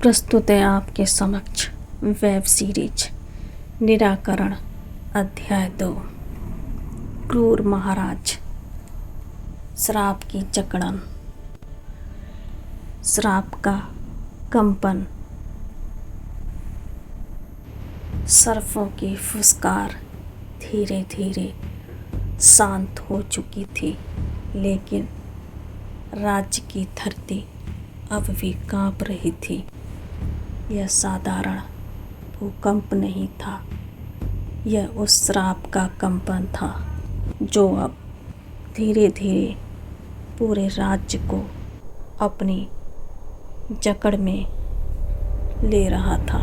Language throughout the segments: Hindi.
प्रस्तुत है आपके समक्ष वेब सीरीज निराकरण अध्याय 2। क्रूर महाराज। श्राप की जकड़न। श्राप का कंपन। सर्फों की फुसकार धीरे धीरे शांत हो चुकी थी, लेकिन राज्य की धरती अब भी कांप रही थी। यह साधारण भूकंप नहीं था, यह उस श्राप का कंपन था जो अब धीरे धीरे पूरे राज्य को अपनी जकड़ में ले रहा था।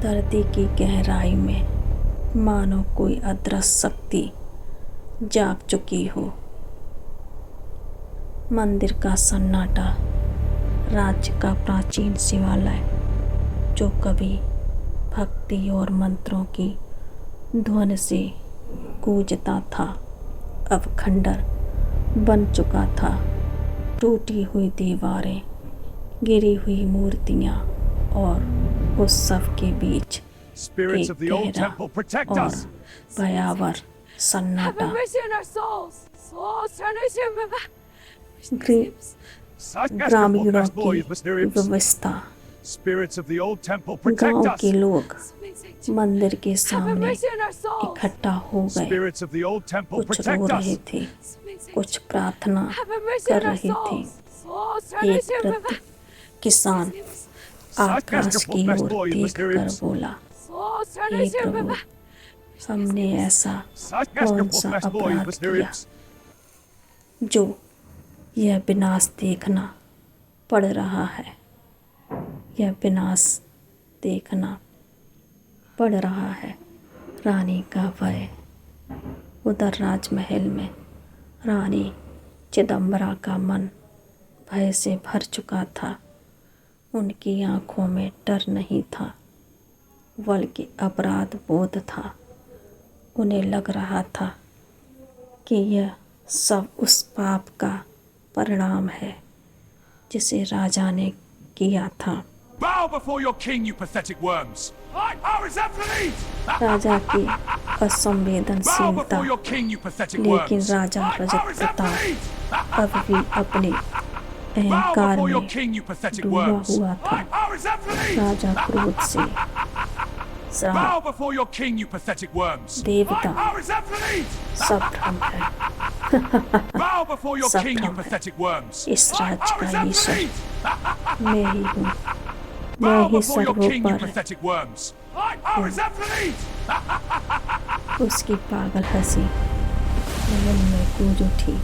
धरती की गहराई में मानो कोई अदृश्य शक्ति जाग चुकी हो। मंदिर का सन्नाटा, राज्य का प्राचीन शिवालय जो कभी भक्ति और मंत्रों की ध्वनि से गूंजता था, अब खंडर बन चुका था। टूटी हुई दीवारें, गिरी हुई मूर्तियां और उस सब के बीच एक गहरा और भयावह सन्नाटा। ग्रामीणों की व्यवस्था। गांव के लोग मंदिर के सामने इकट्ठा हो गए। कुछ रो रहे थे, कुछ प्रार्थना कर रहे थे। एक वृद्ध किसान आकाश की ओर देखकर बोला, हे प्रभु, हमने ऐसा कौन सा अपराध किया जो यह विनाश देखना पड़ रहा है। यह विनाश देखना पड़ रहा है। रानी का भय। उधर राजमहल में रानी चिदम्बरा का मन भय से भर चुका था। उनकी आंखों में डर नहीं था, बल्कि अपराध बोध था। उन्हें लग रहा था कि यह सब उस पाप का परिणाम है जिसे राजा ने किया था। राजा की असंवेदनशीलता, लेकिन राजा रजत प्रताप अब भी अपने अहंकार में डूबा हुआ था। राजा क्रोध से श्राप, देवता, सब भ्रम है। सब भ्रम है। इस राज्य का ईश्वर मैं ही हूँ। मैं ही सर्वोपर हूँ। उसकी पागल हंसी मन में गूंज उठी।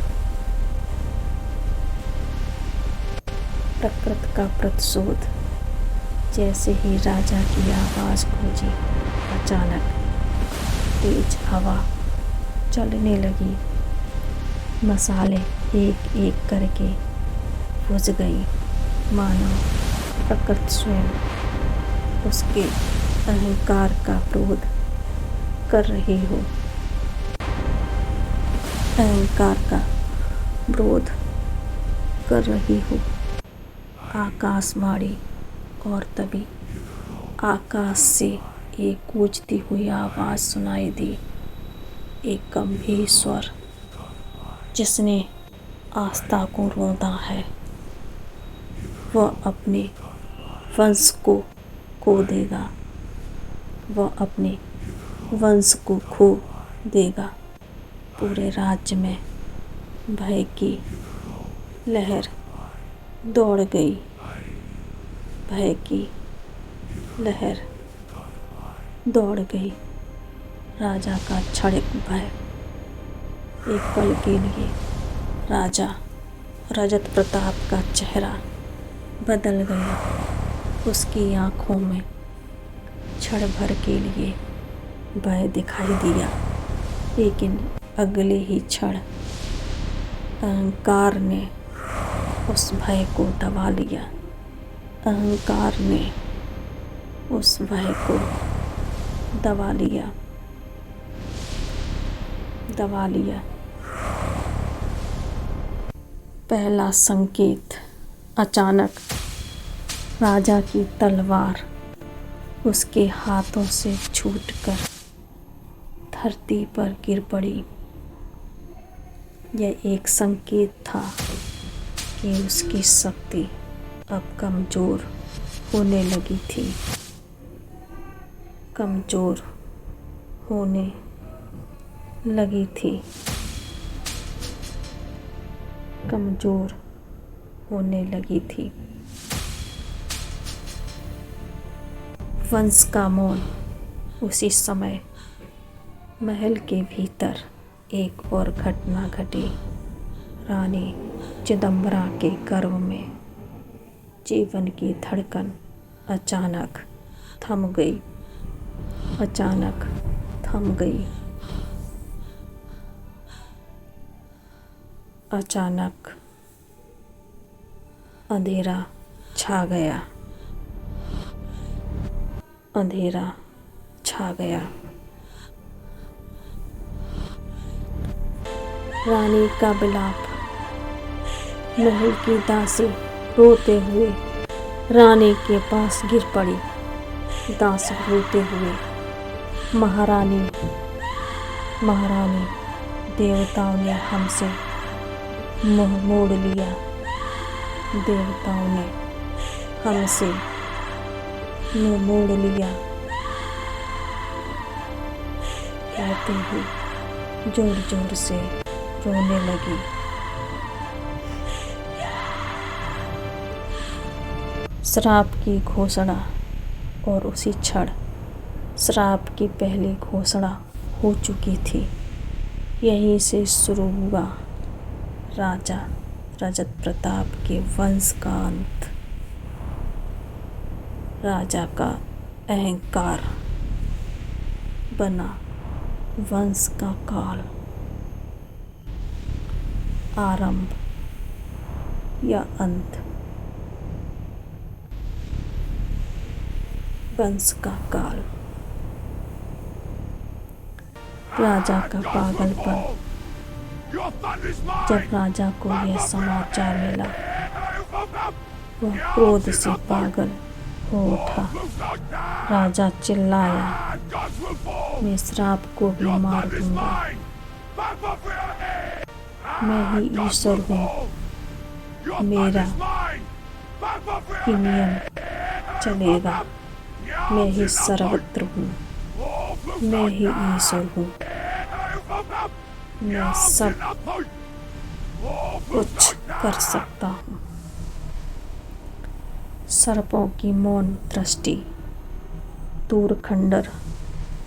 प्रकृति का प्रतिशोध। जैसे ही राजा की आवाज गूंजी, अचानक तेज हवा चलने लगी। मसाले एक एक करके बुझ गई, मानो प्रकृति स्वयं उसके अहंकार का विरोध कर रही हो। अहंकार का विरोध कर रही हो। आकाशवाणी। और तभी आकाश से एक गूंजती हुई आवाज सुनाई दी। एक गंभीर स्वर जिसने आस्था को रौंदा है, वह अपने वंश को खो देगा। वह अपने वंश को खो देगा। पूरे राज्य में भय की लहर दौड़ गई। भय की लहर दौड़ गई। राजा का क्षणिक भय। एक पल के लिए राजा रजत प्रताप का चेहरा बदल गया। उसकी आंखों में क्षण भर के लिए भय दिखाई दिया, लेकिन अगले ही क्षण अहंकार ने उस भय को दबा लिया। अहंकार ने उस भय को दबा लिया। पहला संकेत। अचानक राजा की तलवार उसके हाथों से छूटकर धरती पर गिर पड़ी। यह एक संकेत था कि उसकी शक्ति अब कमज़ोर होने लगी थी, कमज़ोर होने लगी थी, कमज़ोर होने लगी थी। वंश का मौन। उसी समय महल के भीतर एक और घटना घटी। रानी चिदम्बरा के गर्भ में जीवन की धड़कन अचानक थम गई, अचानक थम गई, अचानक अंधेरा छा गया, अंधेरा छा गया। रानी का विलाप। महल की दासी रोते हुए रानी के पास गिर पड़ी। दासी रोते हुए, महारानी, महारानी, देवताओं ने हमसे मुंह मोड़ लिया, देवताओं ने हमसे मुंह मोड़ लिया, कहते ही जोर जोर से रोने लगी। श्राप की घोषणा। और उसी क्षण श्राप की पहली घोषणा हो चुकी थी। यहीं से शुरू हुआ राजा रजत प्रताप के वंश का अंत। राजा का अहंकार बना वंश का काल। आरंभ या अंत, वंश का काल। राजा का पागलपन। जब राजा को यह समाचार मिला, वह क्रोध से पागल हो उठा। राजा चिल्लाया, मैं श्राप को भी मार दूंगा। मैं ही ईश्वर हूँ, मेरा ही नियम चलेगा। मैं ही सर्वत्र हूँ, मैं ही ईश्वर हूँ, मैं सब कुछ कर सकता हूँ। सर्पों की मौन दृष्टि। दूर खंडर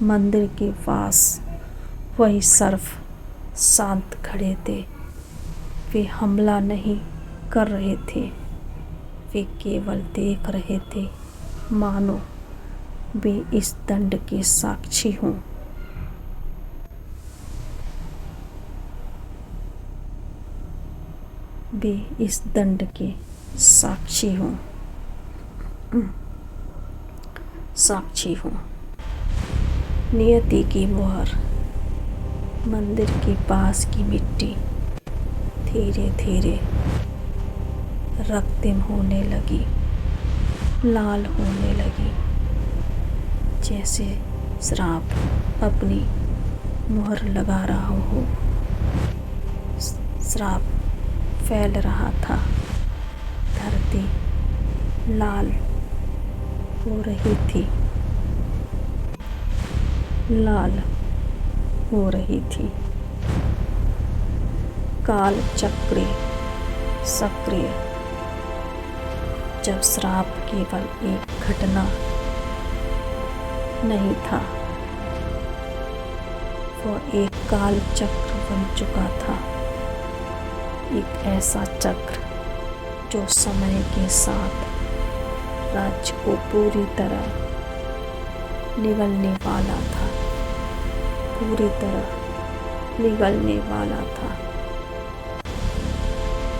मंदिर के पास वही सर्प शांत खड़े थे। वे हमला नहीं कर रहे थे, वे केवल देख रहे थे, मानो वे इस दंड के साक्षी हों। वे इस दंड के साक्षी हों, साक्षी हों। नियति की मुहर। मंदिर के पास की मिट्टी धीरे धीरे रक्तिम होने लगी, लाल होने लगी, जैसे श्राप अपनी मुहर लगा रहा हो। श्राप फैल रहा था। धरती लाल हो रही थी, लाल हो रही थी। काल चक्र सक्रिय। जब श्राप केवल एक घटना नहीं था, वह एक काल चक्र बन चुका था। एक ऐसा चक्र जो समय के साथ राज्य को पूरी तरह निगलने वाला था, पूरी तरह निगलने वाला था।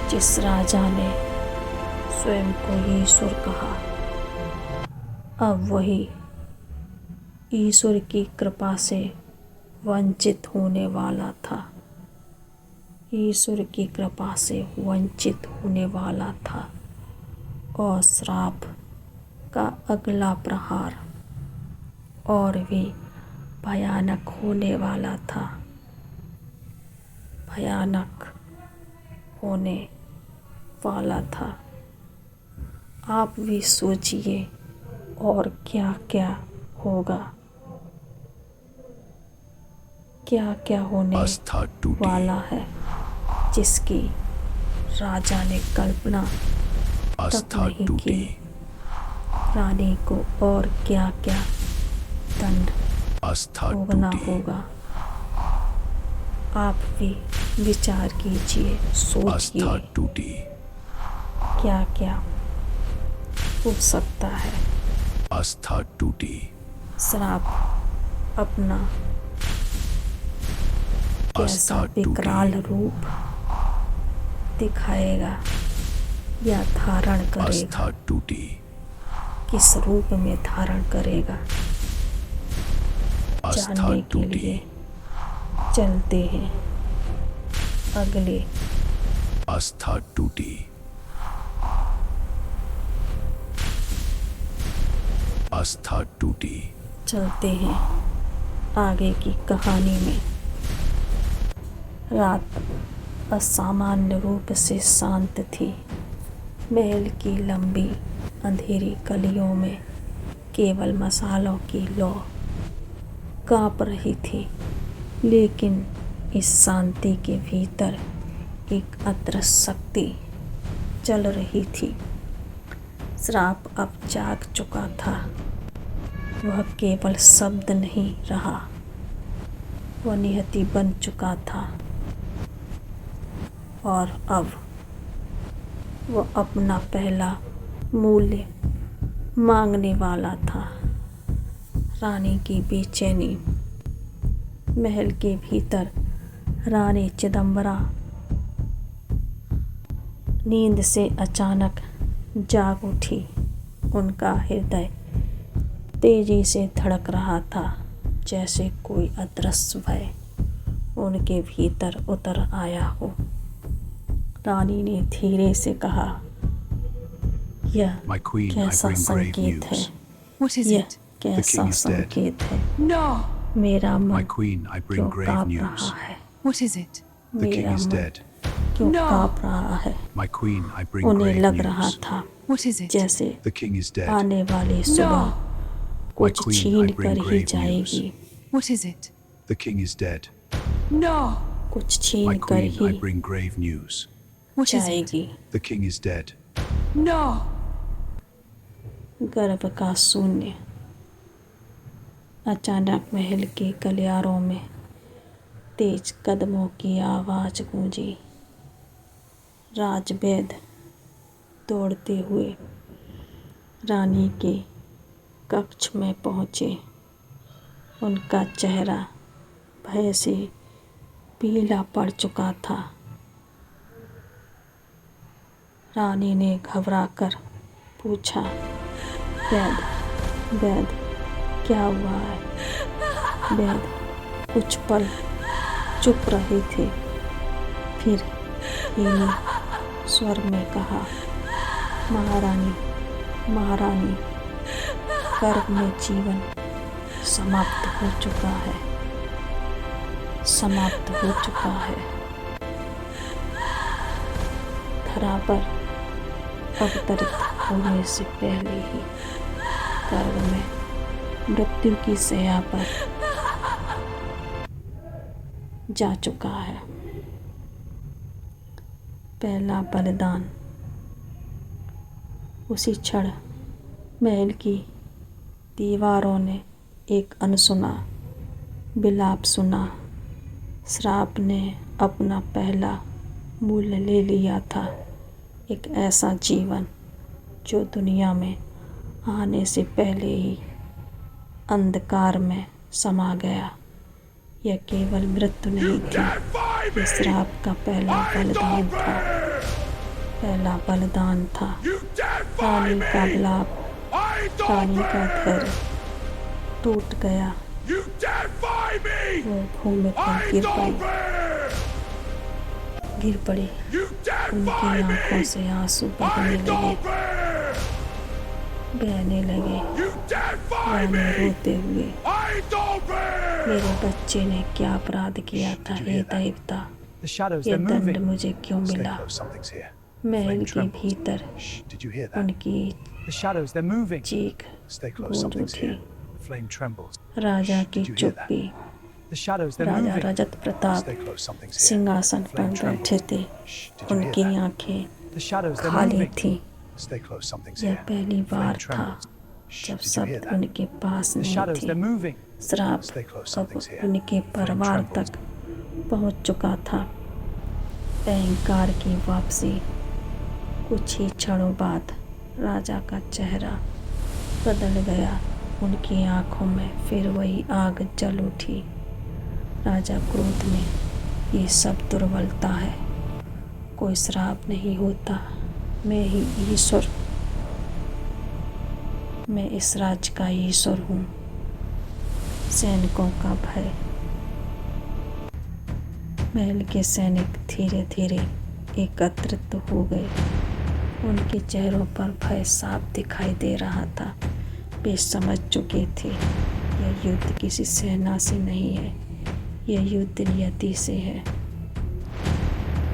जिस राजा ने स्वयं को ईश्वर कहा, अब वही ईश्वर की कृपा से वंचित होने वाला था, ईश्वर की कृपा से वंचित होने वाला था। और श्राप का अगला प्रहार और भी भयानक होने वाला था। भयानक होने वाला था। आप भी सोचिए और क्या क्या होगा, क्या क्या होने वाला है, जिसकी राजा ने कल्पना तक नहीं की। रानी को और क्या क्या दंड भोगना होगा। आप भी विचार कीजिए, सोचिए क्या क्या हो सकता है। आस्था टूटी। श्राप अपना कैसा विकराल रूप दिखाएगा या धारण करेगा। आस्था टूटी। किस रूप में धारण करेगा, जानने के लिए चलते हैं अगले। आस्था टूटी। आस्था टूटी। चलते हैं आगे की कहानी में। रात असामान्य रूप से शांत थी। महल की लंबी अंधेरी गलियों में केवल मसालों की लौ काँप रही थी, लेकिन इस शांति के भीतर एक अदृश्य शक्ति चल रही थी। श्राप अब जाग चुका था। वह केवल शब्द नहीं रहा, वह नियति बन चुका था और अब वह अपना पहला मूल्य मांगने वाला था। रानी की बेचैनी। महल के भीतर रानी चिदंबरा नींद से अचानक जाग उठी। उनका हृदय तेजी से धड़क रहा था, जैसे कोई अदृश्य भय उनके भीतर उतर आया हो। रानी ने धीरे से कहा, यह कैसा संकेत है? यह कैसा संकेत है? मेरा मन क्यों काँप रहा है? मेरा मन क्यों काँप रहा है? उन्हें लग रहा था जैसे आने वाली सुबह कुछ छीन कर ही जाएगी। कुछ छीन कर ही जाएगी। गर्भ का शून्य। अचानक महल के गलियारों में तेज कदमों की आवाज गूंजी। राजवैद्य दौड़ते हुए रानी के कक्ष में पहुँचे। उनका चेहरा भय से पीला पड़ चुका था। रानी ने घबराकर पूछा, वैद्य क्या हुआ है? वैद्य कुछ पल चुप रहे थे, फिर धीमे स्वर में कहा, महारानी, गर्भ में जीवन समाप्त हो चुका है। धरा पर अवतरित होने से पहले ही गर्भ में मृत्यु की शैया पर जा चुका है। पहला बलिदान। उसी क्षण महल की दीवारों ने एक अनसुना विलाप सुना। श्राप ने अपना पहला मूल्य ले लिया था, एक ऐसा जीवन जो दुनिया में आने से पहले ही अंधकार में समा गया। यह केवल मृत्यु नहीं थी, यह श्राप का पहला बलिदान था। रानी का विलाप, रानी का धैर्य टूट गया। वो भूमि पर गिर पड़ी। उनकी आंखों से आंसू बहने लगे। बहने लगे। You defy Rani me! रोते हुए, I don't bear! मेरे बच्चे ने क्या अपराध किया था, हे देवता, The shadows, ये they're दंड moving. मुझे क्यों Stay मिला? close, something's here. Mahal Flame के trembles. भीतर Shh, did you hear that? उनकी The shadows, they're moving. चीख Stay close, गूंज something's उठी। here. The flame trembles. Raja Shh, की did you hear that? चुप्पी। The shadows, they're Raja moving. Rajat Pratap Stay close, something's here. सिंहासन पर Flame बैठे trembles. थे। Shh, did you hear उनकी that? आंखें The shadows, they're खाली moving. थीं। Stay close, something's यह here. पहली Flame बार था trembles. Shh, जब did you hear शब्द that? उनके पास The नहीं shadows, थे। they're moving. श्राप Stay close, अब something's here. उनके Flame परिवार trembles. तक पहुंच चुका था। अहंकार की वापसी। कुछ ही क्षणों बाद राजा का चेहरा बदल गया। उनकी आंखों में फिर वही आग जल उठी। राजा क्रोध में, ये सब दुर्बलता है, कोई श्राप नहीं होता, मैं ही ईश्वर, मैं इस राज्य का ईश्वर हूँ। सैनिकों का भय। महल के सैनिक धीरे धीरे एकत्रित हो गए। उनके चेहरों पर भय साफ दिखाई दे रहा था। वे समझ चुके थे, यह युद्ध किसी सेना से नहीं है, यह युद्ध नियति से है।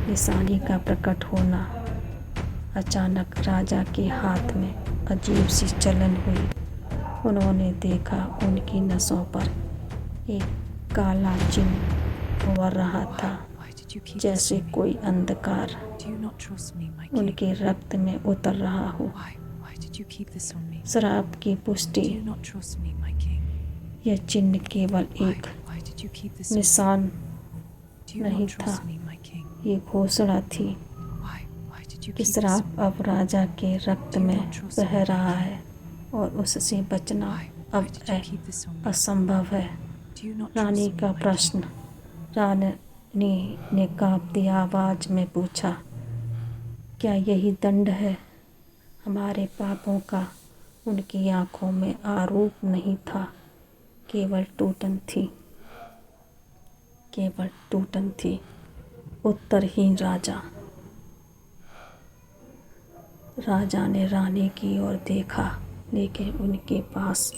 निशानी का प्रकट होना। अचानक राजा के हाथ में अजीब सी चलन हुई। उन्होंने देखा उनकी नसों पर एक काला चिन्ह उभर रहा था, जैसे कोई अंधकार उनके रक्त में उतर रहा हो। श्राप की पुष्टि। यह चिन्ह केवल एक निशान नहीं था, ये घोषणा थी कि श्राप अब राजा के रक्त में बह रहा है और उससे बचना अब असंभव है। रानी का प्रश्न। रानी ने कांपती आवाज में पूछा, क्या यही दंड है हमारे पापों का? उनकी आंखों में आरोप नहीं था, केवल टूटन थी, केवल टूटन थी। उत्तरहीन राजा। राजा ने रानी की ओर देखा, लेकिन उनके पास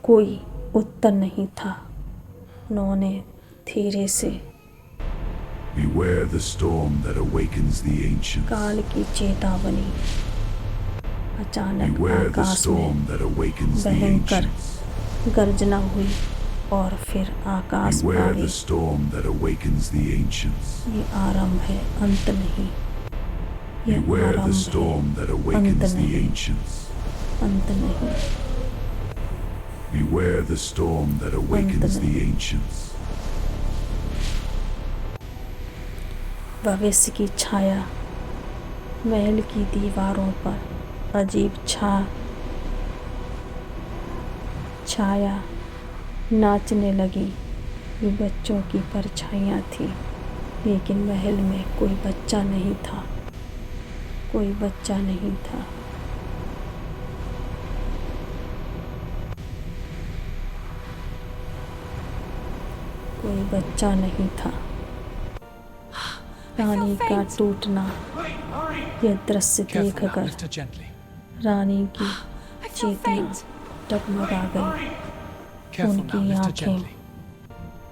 कोई उत्तर नहीं था। उन्होंने धीरे से Beware the storm that awakens the ancients. काल की चेतावनी। अचानक Beware the आकाश storm में that awakens the भयंकर ancients. गर्जना हुई और फिर आकाश Beware भारी। the storm that awakens the ancients. ये आरंभ है, अंत नहीं। ये Beware the आरंभ है, storm that awakens the नहीं। ancients. अंत नहीं। Beware the storm that awakens the ancients. भविष्य की छाया। महल की दीवारों पर अजीब छाया नाचने लगी। ये बच्चों की परछाइयाँ थी, लेकिन महल में कोई बच्चा नहीं था, कोई बच्चा नहीं था। कोई बच्चा नहीं था। रानी का टूटना। यह दृश्य देखकर Lift her gently. रानी की चेतना डगमगा गई। Careful now, उनकी lift her आंखें gently.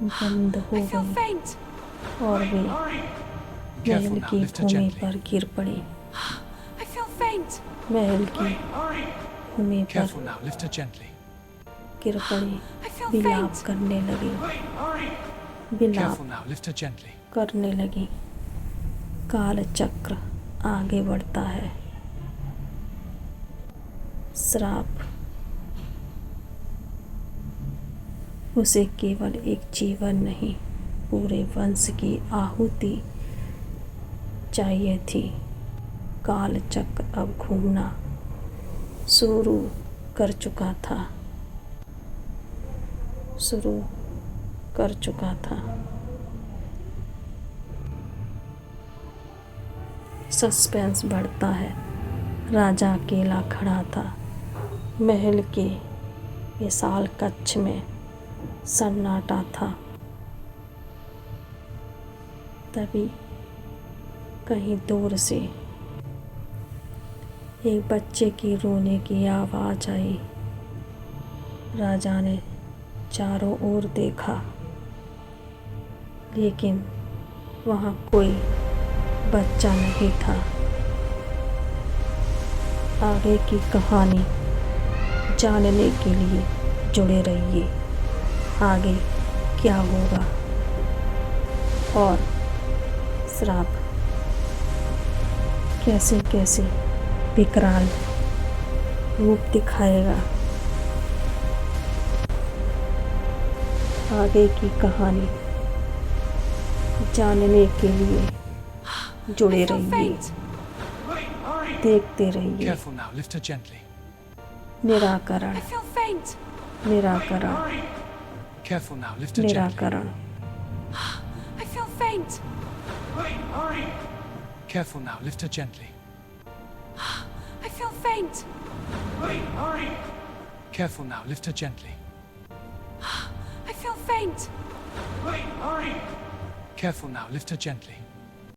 बंद हो गई और वे Careful महल now, की lift her भूमि gently. पर गिर पड़ी। महल की भूमि पर Careful now, lift her gently. गिर पड़ी। विलाप करने लगी, विलाप Careful now, lift her gently. करने लगी। काल चक्र आगे बढ़ता है। श्राप उसे केवल एक जीवन नहीं, पूरे वंश की आहुति चाहिए थी। काल चक्र अब घूमना शुरू कर चुका था, शुरू कर चुका था। सस्पेंस बढ़ता है। राजा अकेला खड़ा था। महल के विशाल कक्ष में सन्नाटा था। तभी कहीं दूर से एक बच्चे की रोने की आवाज़ आई। राजा ने चारों ओर देखा, लेकिन वहाँ कोई बच्चा नहीं था। आगे की कहानी जानने के लिए जुड़े रहिए। आगे क्या होगा और श्राप कैसे कैसे विकराल रूप दिखाएगा। आगे की कहानी जानने के लिए जुड़े रहिए, देखते रहिए। Careful now, lift her gently. निराकरण, निराकरण, Careful now, lift her gently. निराकरण, Careful now, lift her gently. Careful now, lift her gently. Careful now, lift her gently.